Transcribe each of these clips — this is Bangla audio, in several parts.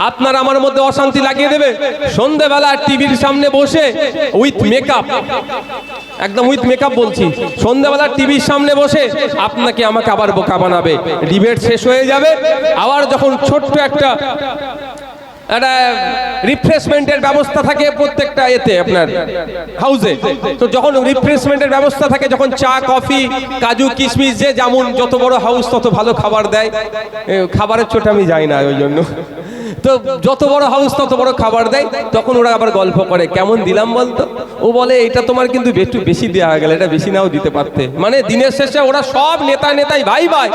আপনার আমার মধ্যে অশান্তি লাগিয়ে দেবে। সন্ধ্যেবেলা টিভির সামনে বসে উইথ মেকআপ, একদম উইথ মেকআপ বলছি, সন্ধ্যেবেলা টিভির সামনে বসে আপনাকে আমাকে আবার বোকা বানাবে। ডিবেট শেষ হয়ে যাবে, আবার যখন ছোট্ট একটা রিফ্রেশমেন্টের ব্যবস্থা থাকে প্রত্যেকটা এতে আপনার হাউসে, তো যখন রিফ্রেশমেন্টের ব্যবস্থা থাকে, যখন চা কফি কাজু কিশমিশ যে যেমন যত বড় হাউস তত ভালো খাবার দেয়, খাবারের চোটে আমি যাই না ওই জন্য, তো যত বড় হাউস তত বড় খাবার দেয়, তখন ওরা আবার গল্প করে কেমন দিলাম বলতো, ও বলে এটা তোমার কিন্তু একটু বেশি দেওয়া গেল, এটা বেশি নাও দিতে পারতে। মানে দিনের শেষে ওরা সব নেতাই ভাই ভাই,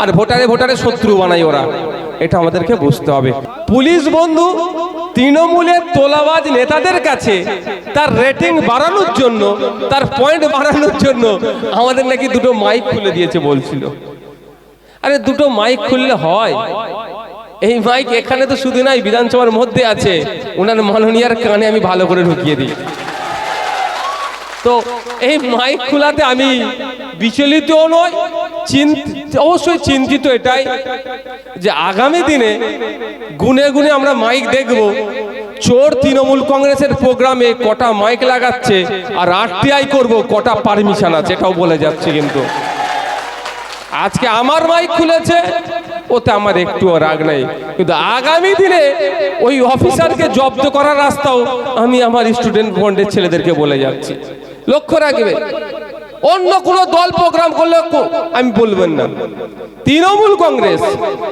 আর ভোটারে শত্রু বানায় ওরা। এটা আমাদেরকে বুঝতে হবে। পুলিশ বন্ধু তৃণমূলের তোলাবাজ নেতাদের কাছে তার রেটিং বাড়ানোর জন্য, তার পয়েন্ট বাড়ানোর জন্য আমাদের নাকি দুটো মাইক খুলে দিয়েছে বলছিল। আরে দুটো মাইক খুললে হয়? এই মাইক এখানে তো শুধু নাই, বিধানসভার মধ্যে আছে, ওনার মাননীয়ার কানে আমি ভালো করে ঢুকিয়ে দিই। তো এই মাইক খোলাতে আমি বিচলিতও নয়, অবশ্যই চিন্তিত এটাই যে আগামী দিনে গুনে গুনে আমরা মাইক দেখব, চোর তৃণমূল কংগ্রেসের প্রোগ্রামে কটা মাইক লাগাচ্ছে আর আরটিআই করব কটা পারমিশন আছে, এটাও বলে যাচ্ছে। কিন্তু আজকে আমার মাইক খুলেছে, ওতে আমার একটুও রাগ নাই, কিন্তু আগামী দিনে ওই অফিসারকে জব্দ করার রাস্তাও আমি আমার স্টুডেন্ট বন্ডের ছেলেদেরকে বলে যাচ্ছি। লক্ষ্য রাখবে, অন্য কোন দল প্রোগ্রাম করলে আমি বলবেন না, তৃণমূল কংগ্রেস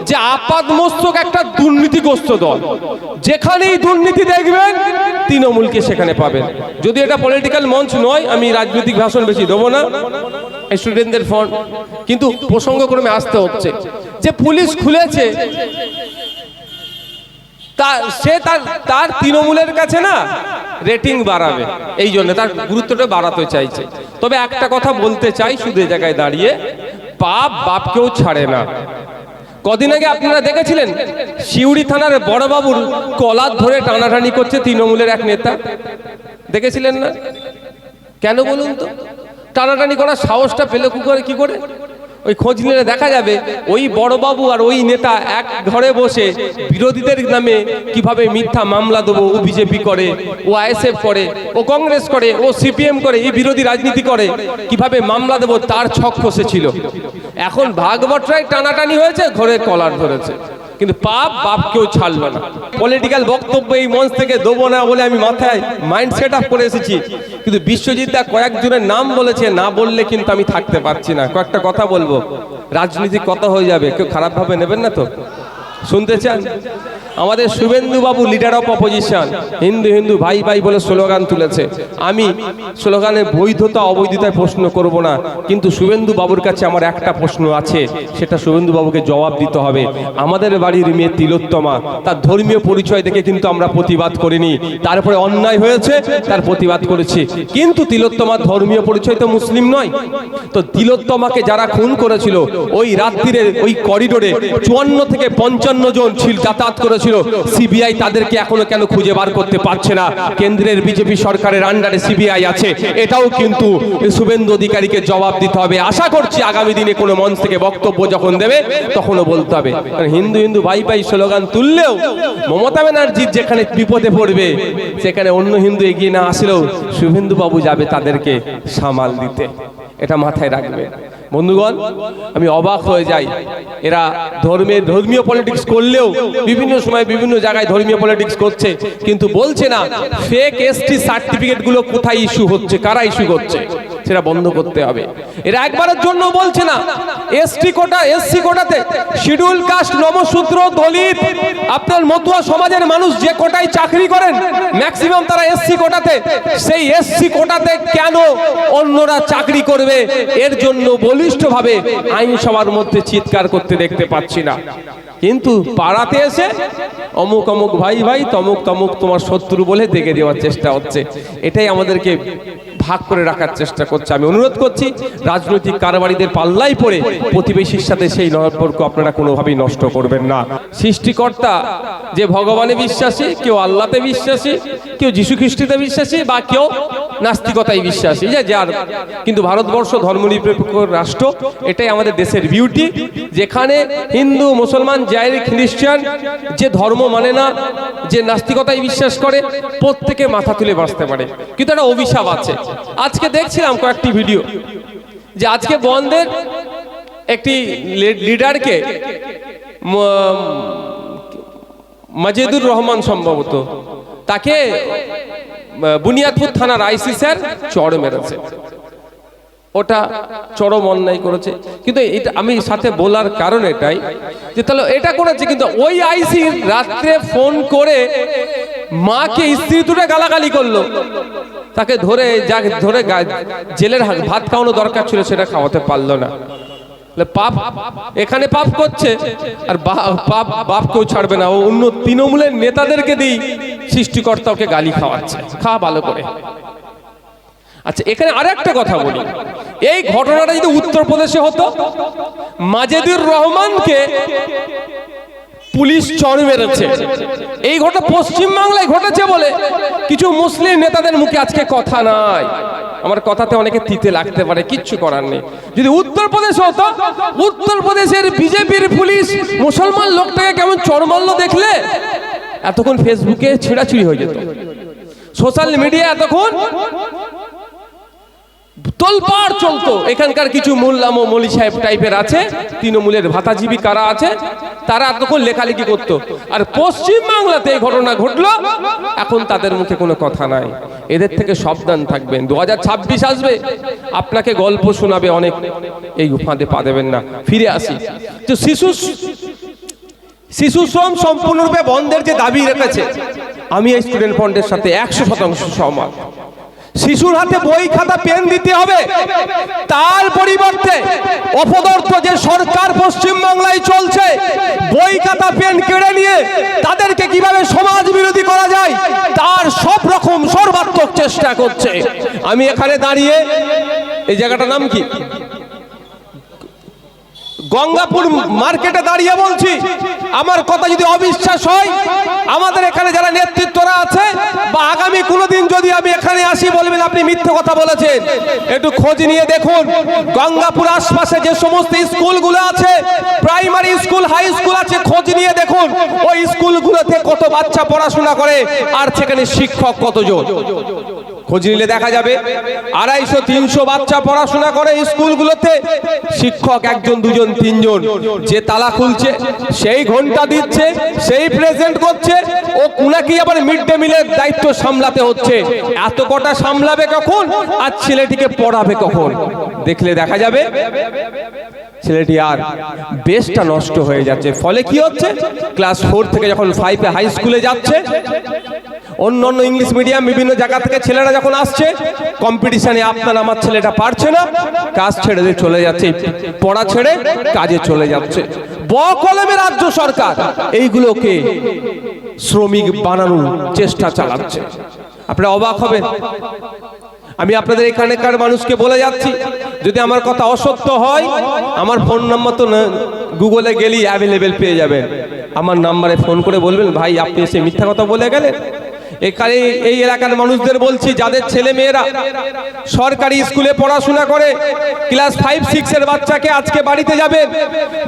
যে আপাতমস্তক একটা দুর্নীতিগ্রস্ত দল, যেখানেই দুর্নীতি দেখবেন তৃণমূলকে সেখানে পাবেন। যদি এটা পলিটিক্যাল মঞ্চ নয়, আমি রাজনৈতিক ভাষণ বেশি দেবো না, স্টুডেন্টদের ফোন, কিন্তু প্রসঙ্গক্রমে আসতে হচ্ছে যে পুলিশ খুলেছে, সে তার তৃণমূলের কাছে না রেটিং বাড়াবে, এই জন্য তার গুরুত্বটা বাড়াতে চাইছে। তবে একটা কথা বলতে চাই শুধু এই জায়গায় দাঁড়িয়ে, পাপ বাপকেও ছাড়ে না। কদিন আগে আপনারা দেখেছিলেন শিউড়ি থানার বড়বাবুর কলার ধরে টানাটানি করছে তৃণমূলের এক নেতা, দেখেছিলেন না? কেন বলুন তো? টানাটানি করার সাহসটা পেল কি করে? ওই খোঁজ নিলে দেখা যাবে ওই বড়বাবু আর ওই নেতা এক ঘরে বসে বিরোধীদের নামে কিভাবে মিথ্যা মামলা দেবো, ও বিজেপি করে, ও আইএসএফ করে, ও কংগ্রেস করে, ও সিপিএম করে, এই বিরোধী রাজনীতি করে, কিভাবে মামলা দেবো তার ছক কষেছিল। এখন ভাগবটরায় টানাটানি হয়েছে, ঘরে কলার ধরেছে, কিন্তু পাপ বাপকেও ছাড়লো না। পলিটিক্যাল বক্তব্য এই মঞ্চ থেকে দেবো না বলে আমি মাথায় মাইন্ড সেট আপ করে এসেছি, কিন্তু বিশ্বজিৎ দা কয়েকজনের নাম বলেছে, না বললে কিন্তু আমি থাকতে পারছি না। কয়েকটা কথা বলবো, রাজনীতিক কথা হয়ে যাবে, কেউ খারাপভাবে নেবেন না তো? শুনতে চান? আমাদের শুভেন্দু বাবু leader of opposition, Hindu Hindu ভাই ভাই বলে স্লোগান তুলেছে। আমি স্লোগানের বৈধতা অবৈধতায় প্রশ্ন করব না, কিন্তু শুভেন্দু বাবুর কাছে আমার একটা প্রশ্ন আছে, সেটা শুভেন্দু বাবুকে জবাব দিতে হবে। আমাদের বাড়ির মেয়ে তিলোত্তমা, তার ধর্মীয় পরিচয় দেখে কিন্তু আমরা প্রতিবাদ করিনি, তারপরে অন্যায় হয়েছে তার প্রতিবাদ করেছি, কিন্তু তিলোত্তমার ধর্মীয় পরিচয় তো মুসলিম নয়। তো তিলোত্তমাকে যারা খুন করেছিল ওই রাত্রিরে ওই করিডোরে 54 থেকে 55 জন যাতায়াত করেছিল, সিবিআই তাদেরকে এখনো কেন খুঁজে বার করতে পারছে না? কেন্দ্রের বিজেপি সরকারের আন্ডারে সিবিআই আছে, এটাও কিন্তু শুভেন্দু অধিকারীকে জবাব দিতে হবে। আশা করছি আগামী দিনে কোনো মঞ্চ থেকে বক্তব্য যখন দেবে তখনও বলতে হবে। হিন্দু হিন্দু ভাই ভাই স্লোগান তুললেও মমতা ব্যানার্জির যেখানে বিপদে পড়বে, সেখানে অন্য হিন্দু এগিয়ে না আসলেও শুভেন্দু বাবু যাবে তাদেরকে সামাল দিতে, এটা মাথায় রাখবে। বন্ধুগণ, আমি অবাক হয়ে যাই, এরা ধর্মীয় পলিটিক্স করলেও বিভিন্ন সময় বিভিন্ন জায়গায় ধর্মীয় পলিটিক্স করছে, কিন্তু বলছে না ফেক এসটি সার্টিফিকেট গুলো কোথায় ইস্যু হচ্ছে, কারা ইস্যু করছে, সেটা বন্ধ করতে হবে। এরা একবারের জন্য বলছে না এসটি কোটা এসসি কোটাতে শিডিউল কাস্ট, নমশূদ্র, দলিত, আপনার মতুয়া সমাজের মানুষ যে কোটায় চাকরি করেন ম্যাক্সিমাম তারা এসসি কোটাতে, সেই এসসি কোটাতে কেন অন্যরা চাকরি করবে, এর জন্য বলিষ্ঠভাবে আইনসভার মধ্যে চিৎকার করতে দেখতে পাচ্ছি না। কিন্তু পাড়াতে এসে অমুক অমুক ভাই ভাই তমুক তমুক তোমার শত্রু বলে দেখে দেওয়ার চেষ্টা হচ্ছে। এটাই আমাদেরকে ভাগ করে রাখার চেষ্টা করছে। আমি অনুরোধ করছি রাজনৈতিক কারবারিদের পাল্লাই পড়ে প্রতিবেশীর সাথে সেই সম্পর্ক আপনারা কোনোভাবেই নষ্ট করবেন না। সৃষ্টিকর্তা যে ভগবানে বিশ্বাসী, কেউ আল্লাহতে বিশ্বাসী, কেউ যীশু খ্রিস্টতে বিশ্বাসী, বা কেউ নাস্তিকতায় বিশ্বাসী, যার কিন্তু ভারতবর্ষ ধর্মনিরপেক্ষ রাষ্ট্র, এটাই আমাদের দেশের বিউটি, যেখানে হিন্দু, মুসলমান, জৈন, খ্রিস্টান যে ধর্ম মানে না, যে নাস্তিকতায় বিশ্বাস করে, প্রত্যেকে মাথা তুলে বাঁচতে পারে। কিন্তু একটা অভিশাপ আছে। আজকে দেখছিলাম কয়েকটি ভিডিও যে আজকে বন্ধের একটি লিডারকে মাজেদুর রহমান সম্ভবত, তাকে বুনিয়াদপুর থানার আইসি স্যার চড় মেরেছে। ওটা চরম অন্যায় করেছে। কিন্তু এটা আমি সাথে বলার কারণ এটাই যে তাহলে এটা করেছে, কিন্তু ওই আইসি রাত্রে ফোন করে মাকে স্ত্রী তুলে গালাগালি করলো, তাকে ধরে জেলের ভাত খাওয়ানো দরকার ছিল, সেটা খাওয়াতে পারলো না। পাপ এখানে পাপ করছে, আর বাপ কেউ ছাড়বে না। ও অন্য তৃণমূলের নেতাদেরকে দিই সৃষ্টিকর্তা ওকে গালি খাওয়াচ্ছে, খা ভালো করে। আচ্ছা, এখানে আরেকটা কথা বলি, এই ঘটনাটা যদি উত্তরপ্রদেশে হতো, মাজেদুর রহমানকে পুলিশ চড় মেরেছে, এই ঘটনা পশ্চিমবাংলায় ঘটেছে বলে কিছু মুসলিম নেতাদের মুখে আজকে কথা নাই। আমার কথাতে অনেকে তিতে লাগতে পারে, কিচ্ছু করার নেই। যদি উত্তরপ্রদেশ হতো, উত্তরপ্রদেশের বিজেপির পুলিশ মুসলমান লোকটাকে কেমন চড় মারলো দেখলে, এতক্ষণ ফেসবুকে ছিঁড়াছিড়ি হয়ে যেত, সোশ্যাল মিডিয়া এতক্ষণ তোলপাড় চলতো। এখানকার কিছু মোল্লা মৌলী সাহেব টাইপের আছে, তৃণমূলের ভাতাজীবী কারা আছে, তারা এতক্ষণ লেখালেখি করতো। আর পশ্চিম বাংলাতে এই ঘটনা ঘটলো, এখন তাদের মুখে কোনো কথা নাই। এদের থেকে সাবধান থাকবেন। 2026 আসবে, আপনাকে গল্প শোনাবে অনেক, এই ফাঁদে পা দেবেন না। ফিরে আসি, তো শিশু শ্রম সম্পূর্ণরূপে বন্ধের যে দাবি রেখেছে, আমি এই স্টুডেন্ট ফ্রন্টের সাথে 100% সহমত। শিশুর হাতে বই খাতা পেন দিতে হবে, তার পরিবর্তে অপদার্থ যে সরকার পশ্চিমবাংলায় চলছে, বই খাতা পেন কেড়ে নিয়ে তাদেরকে কিভাবে সমাজ বিরোধী করা যায় তার সব রকম সর্বাত্মক চেষ্টা করছে। আমি এখানে দাঁড়িয়ে, এই জায়গাটার নাম কি, গঙ্গাপুর মার্কেটে দাঁড়িয়ে বলছি, আমার কথা যদি অবিশ্বাস হয়, আমাদের এখানে যারা নেতৃত্বরা আছে, বা আগামী কোনোদিন যদি আমি এখানে আসি বলবেন আপনি মিথ্যে কথা বলেছেন, একটু খোঁজ নিয়ে দেখুন। গঙ্গাপুর আশপাশে যে সমস্ত স্কুলগুলো আছে, প্রাইমারি স্কুল, হাই স্কুল আছে, খোঁজ নিয়ে দেখুন ওই স্কুলগুলোতে কত বাচ্চা পড়াশোনা করে, আর সেখানে শিক্ষক কতজন। খোঁজ নিলে দেখা যাবে 250-300 বাচ্চা পড়াশোনা করে স্কুলগুলোতে, শিক্ষক 1জন 2জন 3জন। যে তালা খুলছে, সেই ঘন্টা দিচ্ছে, সেই প্রেজেন্ট করছে, ও কুনাকি আবার মিড ডে মিলের দায়িত্ব সামলাতে হচ্ছে। এত কটা সামলাবে কখন, আর ছেলেটিকে পড়াবে কখন? দেখলে দেখা যাবে ছেলেটি আর বেশটা নষ্ট হয়ে যাচ্ছে। ফলে কি হচ্ছে, ক্লাস 4 থেকে যখন 5-এ হাই স্কুলে যাচ্ছে, অন্য ইংলিশ মিডিয়াম বিভিন্ন জায়গা থেকে ছেলেরা যখন আসছে, কম্পিটিশনে আপনার আমার ছেলেটা পারছে না, কাজ ছেড়ে দিয়ে চলে যাচ্ছে, পড়া ছেড়ে কাজে চলে যাচ্ছে। বকলমে রাজ্য সরকার এইগুলোকে শ্রমিক বানানোর চেষ্টা চালাচ্ছে। আপনারা অবাক হবেন। আমি আপনাদের এখানকার মানুষকে বলে যাচ্ছি, যদি আমার কথা অসত্য হয়, আমার ফোন নাম্বার তো গুগলে গেলেই অ্যাভেলেবেল পেয়ে যাবেন। আমার নাম্বারে ফোন করে বলবেন, ভাই আপনি এসে মিথ্যা কথা বলে গেলেন। এখানে এই এলাকার মানুষদের বলছি, যাদের ছেলে মেয়েরা সরকারি স্কুলে পড়াশোনা করে, ক্লাস 5-6 এর বাচ্চাকে আজকে বাড়িতে যাবেন,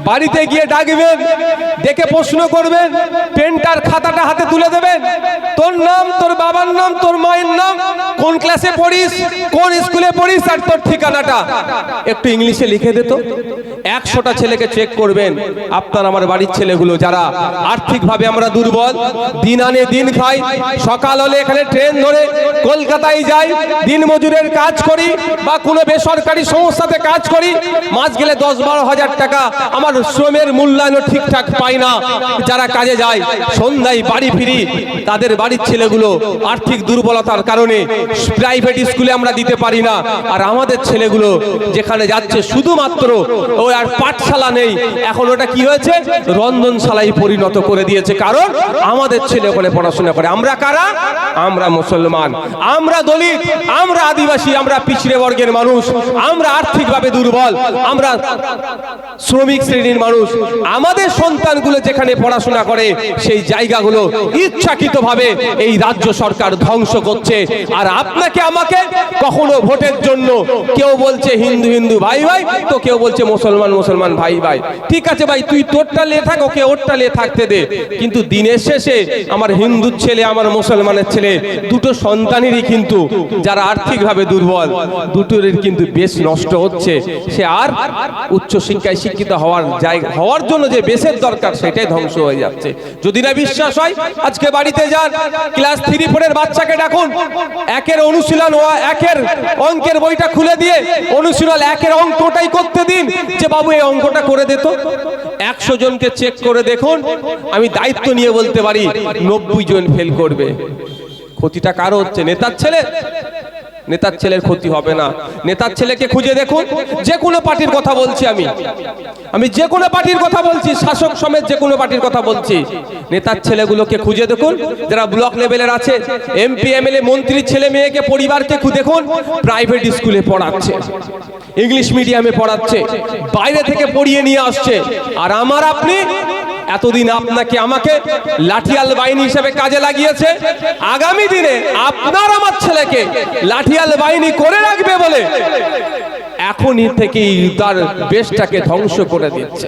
বাড়িতে গিয়ে ডাকবেন, ডেকে প্রশ্ন করবেন, পেনটার খাতাটা হাতে তুলে দেবেন, তোর নাম, তোর বাবার নাম, তোর মায়ের নাম, কোন ক্লাসে পড়িস, কোন স্কুলে পড়িস, আর তোর ঠিকানাটা একটু ইংলিশে লিখে দিত। 100টা ছেলেকে চেক করবেন। আপনার আমার বাড়ির ছেলেগুলো যারা আর্থিকভাবে আমরা দুর্বল, দিন আনে দিন খাই, সকাল হলে এখানে ট্রেন ধরে কলকাতায় যাই, দিন মজুরের কাজ করি বা কোনো বেসরকারি সংস্থাতে কাজ করি, মাস গেলে 10-12 হাজার টাকা আমার শ্রমের মূল্যায়ন ঠিকঠাক পাই না। যারা কাজে যায়, সন্ধ্যায় বাড়ি ফিরি, তাদের বাড়ির ছেলেগুলো আর্থিক দুর্বলতার কারণে প্রাইভেট স্কুলে আমরা দিতে পারি না। আর আমাদের ছেলেগুলো যেখানে যাচ্ছে, শুধুমাত্র ওই আর পাঠশালা নেই, এখন ওটা কি হয়েছে, রন্ধনশালায় পরিণত করে দিয়েছে। কারণ আমাদের ছেলে ওখানে পড়াশোনা করে। আমরা কারা? আমরা মুসলমান, আমরা দলিত, আমরা আদিবাসী, আমরা পিছড়ে বর্গের মানুষ, আমরা আর্থিকভাবে দুর্বল, আমরা শ্রমিক শ্রেণীর মানুষ। আমাদের সন্তানগুলো যেখানে পড়াশোনা করে সেই জায়গাগুলো ইচ্ছাকৃতভাবে এই রাজ্য সরকার ধ্বংস করছে। আর আপনাকে আমাকে কখনো ভোটের জন্য কেউ বলছে হিন্দু হিন্দু ভাই ভাই, তো কেউ বলছে মুসলমান মুসলমান ভাই ভাই। ঠিক আছে ভাই, তুই তোরটা নিয়ে থাক, ওকে ওরটা নিয়ে থাকতে দে, কিন্তু দিনের শেষে আমার হিন্দুর ছেলে আমার মুসলমানের ছেলে দুটো সন্তানেরই কিন্তু যারা আর্থিকভাবে দুর্বল, দুটোর কিন্তু বেশ নষ্ট হচ্ছে। সে আর উচ্চ শিক্ষায় শিক্ষিত হওয়ার জন্য যে বেশের দরকার সেটাই ধ্বংস হয়ে যাচ্ছে। যদি না বিশ্বাস হয় আজকে বাড়িতে যান, ক্লাস 3-4 বাচ্চাকে ডাকুন, একের অনুশীলন একের অঙ্কের বইটা খুলে দিয়ে অনুশীলন একের অঙ্কটাই করতে দিন, যে বাবু এই অঙ্কটা করে দে তো। 100 জনকে চেক করে দেখুন, আমি দায়িত্ব নিয়ে বলতে পারি 90 জন ফেল করবে। ক্ষতিটা কার হচ্ছে? নেতার ছেলে? নেতার ছেলের ক্ষতি হবে না। নেতার ছেলেকে খুঁজে দেখুন, যে কোনো পার্টির কথা বলছি আমি যে কোনো পার্টির কথা বলছি, শাসক সমেত যে কোনো পার্টির কথা বলছি, নেতার ছেলেগুলোকে খুঁজে দেখুন, যারা ব্লক লেভেলের আছে, এমপি এমএলএ মন্ত্রীর ছেলে মেয়েকে পরিবারকে দেখুন, প্রাইভেট স্কুলে পড়াচ্ছে, ইংলিশ মিডিয়ামে পড়াচ্ছে, বাইরে থেকে পড়িয়ে নিয়ে আসছে। আর আপনি এতদিন আপনাকে আমাকে লাঠিয়াল বাহিনী হিসেবে কাজে লাগিয়েছে, আগামী দিনে আপনার আমার ছেলেকে লাঠিয়াল বাহিনী করে রাখবে বলে এখনই থেকেই তার বেশটাকে ধ্বংস করে দিচ্ছে।